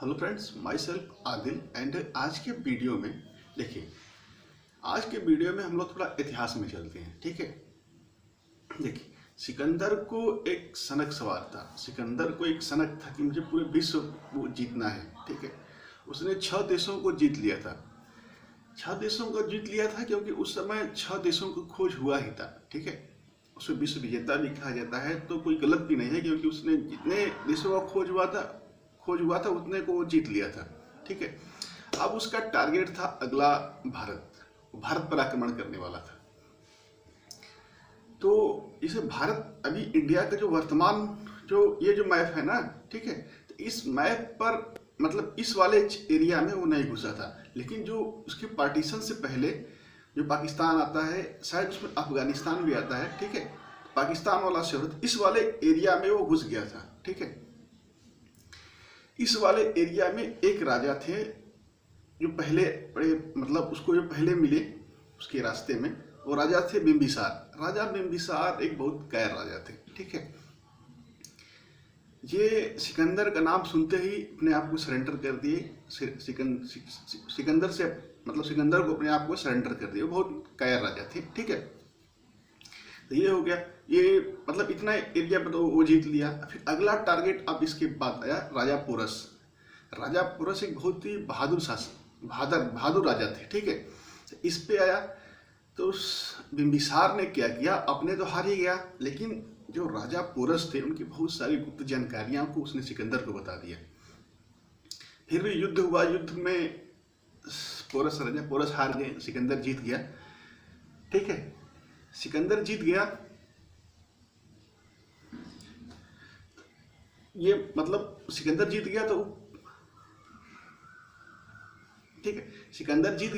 Hello friends, my self Adil and आज के video में देखिए, आज के वीडियो में हम लोग थोड़ा इतिहास में चलते हैं। ठीक है, देखिए सिकंदर को एक सनक सवार था। सिकंदर को एक सनक था कि मुझे पूरे विश्व को जीतना है। ठीक है, उसने 6 देशों को जीत लिया था। 6 देशों को जीत लिया था क्योंकि उस समय 6 देशों को खोज हुआ ही था। ठीक है, उसे विश्व विजेता भी कहा जाता है, तो कोई गलत भी नहीं है क्योंकि उसने जितने देशों का खोज हुआ था उतने को वो जीत लिया था। ठीक है, अब उसका टारगेट था अगला भारत पर आक्रमण करने वाला था। तो इसे भारत अभी इंडिया का जो वर्तमान ये जो मैप है ना, ठीक है, तो इस मैप पर मतलब इस वाले एरिया में वो नहीं घुसा था। लेकिन जो उसके पार्टीशन से पहले जो पाकिस्तान आता है, शायद उसमें अफगानिस्तान भी आता है। ठीक है, पाकिस्तान वाला शहर इस वाले एरिया में वो घुस गया था। ठीक है, इस वाले एरिया में एक राजा थे जो पहले बड़े मतलब उसको जो पहले मिले उसके रास्ते में, वो राजा थे बिंबिसार। राजा बिंबिसार एक बहुत कैर राजा थे। ठीक है, ये सिकंदर का नाम सुनते ही अपने आप को सरेंडर कर दिए। सिकंदर से मतलब सिकंदर को अपने आप को सरेंडर कर दिए। वो बहुत कैर राजा थे। ठीक है, तो ये हो गया, ये मतलब इतना एरिया पर तो वो जीत लिया। फिर अगला टारगेट अब इसके बाद आया राजा पोरस। राजा पोरस एक बहुत ही बहादुर राजा थे। ठीक है, तो इस पे आया तो उस बिंबिसार ने क्या किया, अपने तो हार ही गया, लेकिन जो राजा पोरस थे उनकी बहुत सारी गुप्त जानकारियां को उसने सिकंदर को बता दिया। फिर भी युद्ध हुआ। युद्ध में राजा पोरस हार गए, सिकंदर जीत गया। ठीक है, सिकंदर जीत गया। ये मतलब सिकंदर जीत गया तो ठीक है, सिकंदर जीत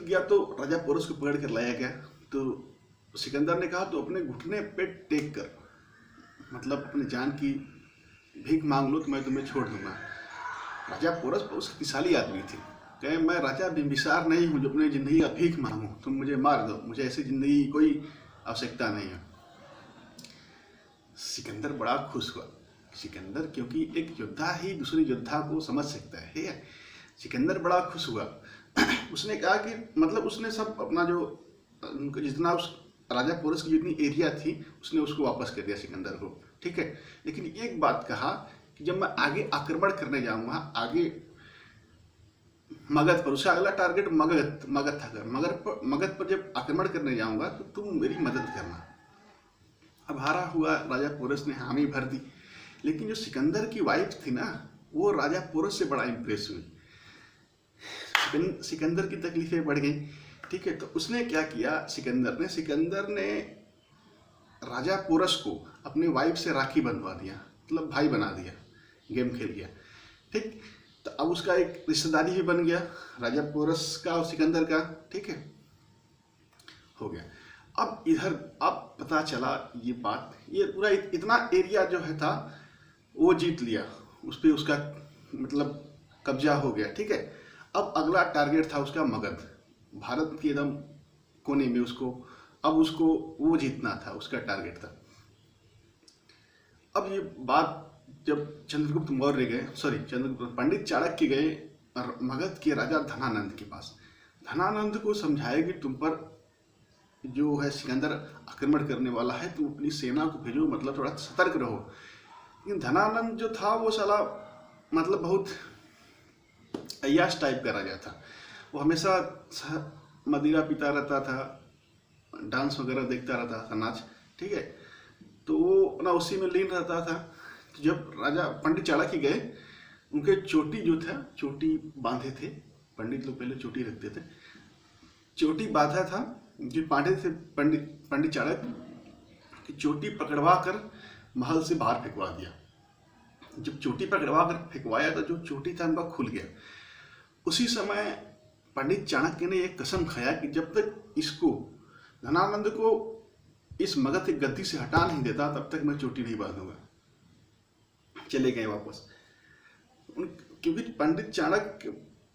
गया तो राजा पोरस को पकड़ कर लाया गया। तो सिकंदर ने कहा तो अपने घुटने पे टेक कर मतलब अपने जान की भीख मांग लो तो मैं तुम्हें छोड़ दूंगा। राजा पोरस बहुत शक्तिशाली आदमी थे। कहे मैं राजा बिंबिसार नहीं हूँ जो अपनी जिंदगी का भीख मांगू, तुम मुझे मार दो, मुझे ऐसी जिंदगी की कोई आवश्यकता नहीं है। सिकंदर बड़ा खुश हुआ। सिकंदर क्योंकि एक योद्धा ही दूसरे योद्धा को समझ सकता है। ठीक है, सिकंदर बड़ा खुश हुआ। उसने कहा कि मतलब उसने सब अपना जो जितना उस राजा पोरस की जितनी एरिया थी उसने उसको वापस कर दिया सिकंदर को। ठीक है, लेकिन एक बात कहा कि जब मैं आगे आक्रमण करने जाऊंगा आगे मगध पर, उसका अगला टारगेट मगध था। मगध पर जब आक्रमण करने जाऊंगा तो तुम मेरी मदद करना। अब हारा हुआ राजा पोरस ने हामी भर दी, लेकिन जो सिकंदर की वाइफ थी ना वो राजा पोरस से बड़ा इंप्रेस हुई। सिकंदर की तकलीफें बढ़ गई। ठीक है, तो उसने क्या किया, सिकंदर ने राजा पोरस को अपनी वाइफ से राखी बंधवा दिया, मतलब भाई बना दिया, गेम खेल गया। ठीक, तो अब उसका एक रिश्तेदारी भी बन गया राजा पोरस का और सिकंदर का। ठीक है, हो गया। अब पता चला ये बात, ये पूरा इतना एरिया जो है था वो जीत लिया, उस पर उसका मतलब कब्जा हो गया। ठीक है, अब अगला टारगेट था उसका मगध, भारत के एकदम कोने में उसको वो जीतना था, उसका टारगेट था। अब ये बात जब पंडित चाणक्य गए मगध के राजा धनानंद के पास, धनानंद को समझाया कि तुम पर जो है सिकंदर आक्रमण करने वाला है, तुम अपनी सेना को भेजो, मतलब थोड़ा सतर्क रहो। लेकिन धनानंद जो था वो साला मतलब बहुत अय्याश टाइप का राजा था। वो हमेशा मदिरा पीता रहता था, डांस वगैरह देखता रहता था, नाच। ठीक है, तो वो अपना उसी में लीन रहता था। तो जब राजा पंडित चाणक्य गए, उनके चोटी जो था, चोटी बांधे थे, पंडित लोग पहले चोटी रखते थे, चोटी बांधा था जो बांधे थे पंडित चाणक्य की चोटी पकड़वा कर महल से बाहर फेंकवा दिया। जब चोटी पकड़वा कर फेंकवाया तो जो चोटी था उनका खुल गया। उसी समय पंडित चाणक्य ने एक कसम खाया कि जब तक इसको धनानंद को इस मगध की गद्दी से हटा नहीं देता तब तक मैं चोटी नहीं बांधूंगा। चले गए वापस, क्योंकि पंडित चाणक्य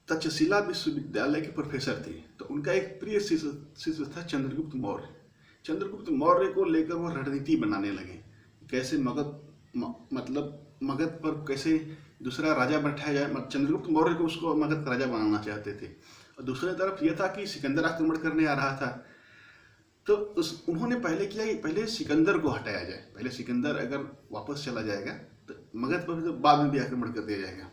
तक्षशिला विश्वविद्यालय के प्रोफेसर थे, तो उनका एक प्रिय शिष्य था चंद्रगुप्त मौर्य। चंद्रगुप्त मौर्य को लेकर वो रणनीति बनाने लगे, कैसे मगध मतलब मगध पर कैसे दूसरा राजा बैठाया जाए, चंद्रगुप्त मौर्य को उसको मगध का राजा बनाना चाहते थे। और दूसरी तरफ यह था कि सिकंदर आक्रमण करने आ रहा था, तो उन्होंने पहले किया कि पहले सिकंदर को हटाया जाए। पहले सिकंदर अगर वापस चला जाएगा तो मगध पर तो बाद में भी आक्रमण कर दिया जाएगा।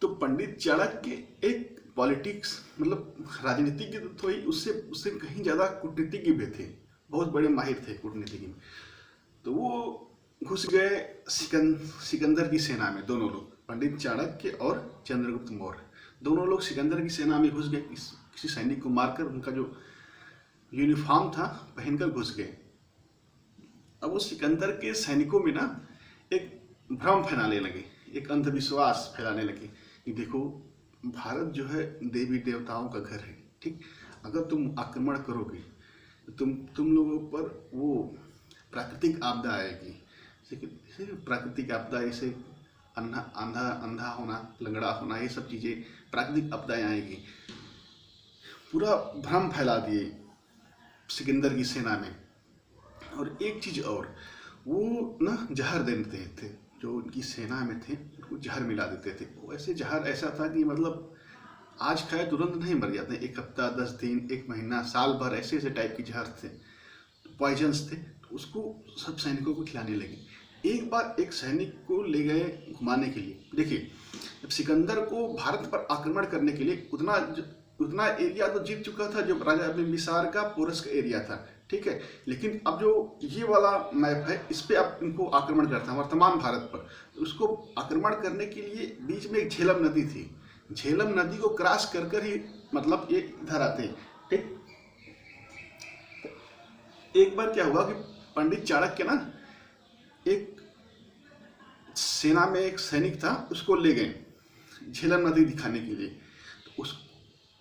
तो पंडित चाणक्य एक पॉलिटिक्स मतलब राजनीतिज्ञ तो थोड़ी उससे कहीं ज़्यादा कूटनीतिज्ञ भी थे, बहुत बड़े माहिर थे कूटनीति में। तो वो घुस गए सिकंदर की सेना में। दोनों लोग, पंडित चाणक्य और चंद्रगुप्त मौर्य, दोनों लोग सिकंदर की सेना में घुस गए। किसी सैनिक को मारकर उनका जो यूनिफॉर्म था पहनकर घुस गए। अब वो सिकंदर के सैनिकों में ना एक भ्रम फैलाने लगे, एक अंधविश्वास फैलाने लगे कि देखो भारत जो है देवी देवताओं का घर है, ठीक, अगर तुम आक्रमण करोगे तो तुम लोगों पर वो प्राकृतिक आपदा आएगी। प्राकृतिक आपदा जैसे अंधा होना, लंगड़ा होना, ये सब चीज़ें प्राकृतिक आपदाएं आएगी। पूरा भ्रम फैला दिए सिकंदर की सेना में। और एक चीज़ और, वो ना जहर देते थे, जो उनकी सेना में थे उनको जहर मिला देते थे। वो ऐसे जहर ऐसा था कि मतलब आज खाए तुरंत नहीं मर जाते, एक हफ्ता, 10 दिन, 1 महीना, साल भर, ऐसे ऐसे टाइप की जहर थे, पॉइजन्स थे। तो उसको सब सैनिकों को खिलाने लगे। एक बार एक सैनिक को ले गए घुमाने के लिए। देखिए, जब सिकंदर को भारत पर आक्रमण करने के लिए उतना एरिया तो जीत चुका था, जो राजा बिम्बिसार का पोरस का एरिया था, ठीक है। लेकिन अब जो ये वाला मैप है, इस पे अब इनको आक्रमण करता है वर्तमान भारत पर। तो उसको आक्रमण करने के लिए बीच में एक झेलम नदी थी, झेलम नदी को क्रॉस कर ही मतलब ये इधर आते हैं, ठीक। एक बार क्या हुआ कि पंडित चाणक्य ना एक सेना में एक सैनिक था, उसको ले गए झेलम नदी दिखाने के लिए। तो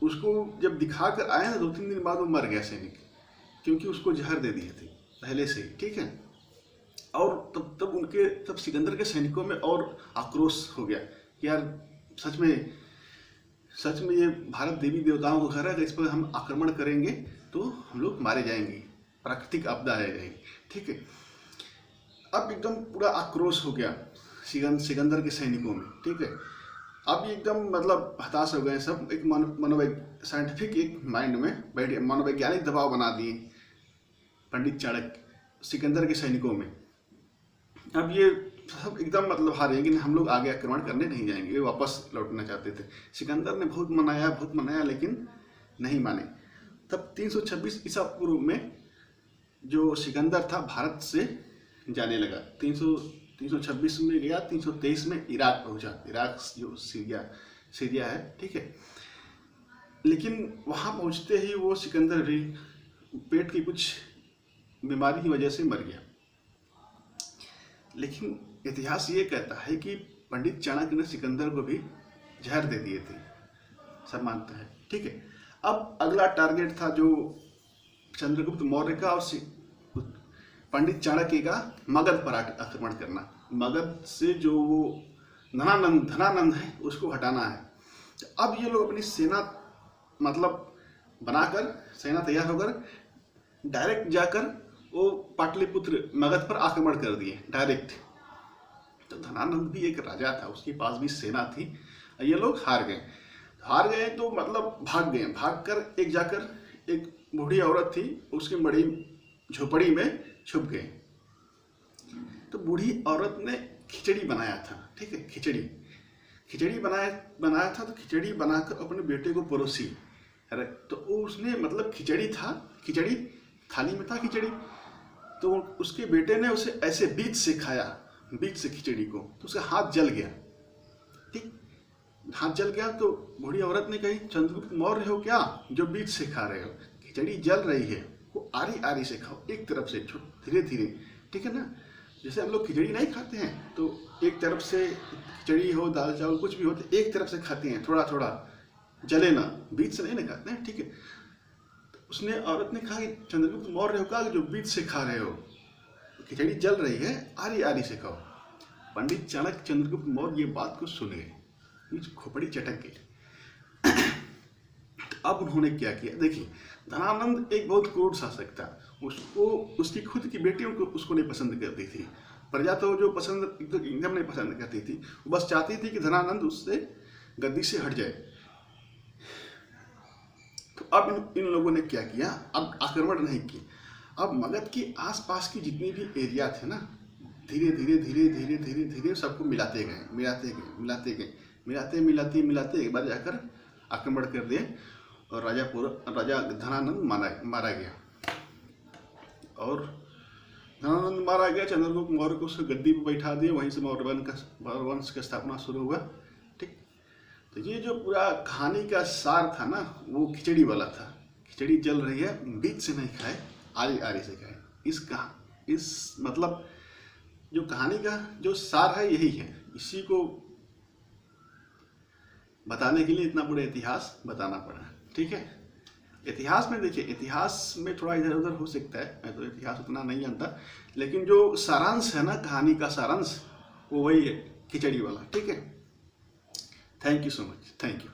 उसको जब दिखा कर आए ना, 2-3 दिन बाद वो मर गया सैनिक, क्योंकि उसको जहर दे दिए थे पहले से ही, ठीक है। और तब सिकंदर के सैनिकों में और आक्रोश हो गया कि यार सच में ये भारत देवी देवताओं का घर है, इस पर हम आक्रमण करेंगे तो हम लोग मारे जाएंगे, प्राकृतिक आपदा आ जाएगी, ठीक है। अब एकदम पूरा आक्रोश हो गया सिकंदर के सैनिकों में, ठीक है। अब एकदम मतलब हताश हो गए सब, एक साइंटिफिक एक माइंड में बैठ गए, मनोवैज्ञानिक दबाव बना दिए पंडित चाणक्य सिकंदर के सैनिकों में। अब ये सब एकदम मतलब हारे कि हम लोग आगे आक्रमण करने नहीं जाएंगे, वे वापस लौटना चाहते थे। सिकंदर ने बहुत मनाया लेकिन नहीं माने। तब 326 ईसा पूर्व में जो सिकंदर था भारत से जाने लगा। 326 में गया, 323 में इराक पहुंचा। इराक जो सीरिया है, ठीक है। लेकिन वहां पहुंचते ही वो सिकंदर भी पेट की कुछ बीमारी की वजह से मर गया। लेकिन इतिहास ये कहता है कि पंडित चाणक्य ने सिकंदर को भी जहर दे दिए थे, सब मानता है, ठीक है। अब अगला टारगेट था जो चंद्रगुप्त मौर्य का और पंडित चाणक्य का मगध पर आक्रमण करना। मगध से जो वो धनानंद है उसको हटाना है। तो अब ये लोग अपनी सेना मतलब बनाकर, सेना तैयार होकर डायरेक्ट जाकर वो पाटलिपुत्र मगध पर आक्रमण कर दिए डायरेक्ट। तो धनानंद भी एक राजा था, उसके पास भी सेना थी। ये लोग हार गए तो मतलब भाग गए। भागकर एक बूढ़ी औरत थी, उसकी बड़ी झोपड़ी में छुप गए। तो बूढ़ी औरत ने खिचड़ी बनाया था, ठीक है। खिचड़ी बनाया था। तो खिचड़ी बनाकर अपने बेटे को परोसी। अरे तो उसने मतलब खिचड़ी थाली में था खिचड़ी, तो उसके बेटे ने उसे ऐसे बीच से खाया, बीच से खिचड़ी को, तो उसका हाथ जल गया, ठीक। हाथ जल गया तो बूढ़ी औरत ने कही, चंद्रगुप्त मौर्य हो क्या जो बीच से खा रहे हो? खिचड़ी जल रही है, वो आरी से खाओ, एक तरफ से धीरे धीरे, ठीक है ना। जैसे हम लोग खिचड़ी नहीं खाते हैं तो एक तरफ से खिचड़ी हो, दाल चावल कुछ भी हो तो एक तरफ से खाते हैं, थोड़ा थोड़ा जले ना, बीच से नहीं खाते हैं, ठीक है। तो उसने औरत ने कहा कि चंद्रगुप्त मौर्य हो क्या जो बीच से खा रहे हो? खिचड़ी जल रही है, आरी से खाओ। पंडित चाणक्य चंद्रगुप्त मौर्य ये बात को सुन गए, खोपड़ी चटक गई। अब उन्होंने क्या किया, देखिए धनानंद एक बहुत क्रूर शासक था। उसकी खुद की बेटी उसको नहीं पसंद करती थी। प्रजा तो जो पसंद एकदम नहीं पसंद करती थी, वो बस चाहती थी कि धनानंद उससे गद्दी से हट जाए। तो अब इन लोगों ने क्या किया, अब आक्रमण नहीं किया, अब मगध के आसपास की जितनी भी एरिया थे ना, धीरे धीरे धीरे धीरे धीरे धीरे सबको मिलाते गए, मिलाते गए, मिलाते गए, मिलाते मिलाते मिलाते एक बार जाकर आक्रमण कर दिए और राजा धनानंद मारा गया। और धनानंद मारा गया, चंद्रगुप्त मौर्य को उसको गद्दी पर बैठा दिए, वहीं से मौर्य वंश की स्थापना शुरू हुआ। ठीक, तो ये जो पूरा कहानी का सार था ना, वो खिचड़ी वाला था। खिचड़ी जल रही है, बीच से नहीं खाए, आरी आरी से खाए। इस मतलब जो कहानी का जो सार है यही है। इसी को बताने के लिए इतना बड़ा इतिहास बताना पड़ा। ठीक है, इतिहास में देखिए, इतिहास में थोड़ा इधर उधर हो सकता है, मैं तो इतिहास उतना नहीं जानता, लेकिन जो सारांश है ना, कहानी का सारांश, वो वही है, खिचड़ी वाला। ठीक है, thank you so much, thank you.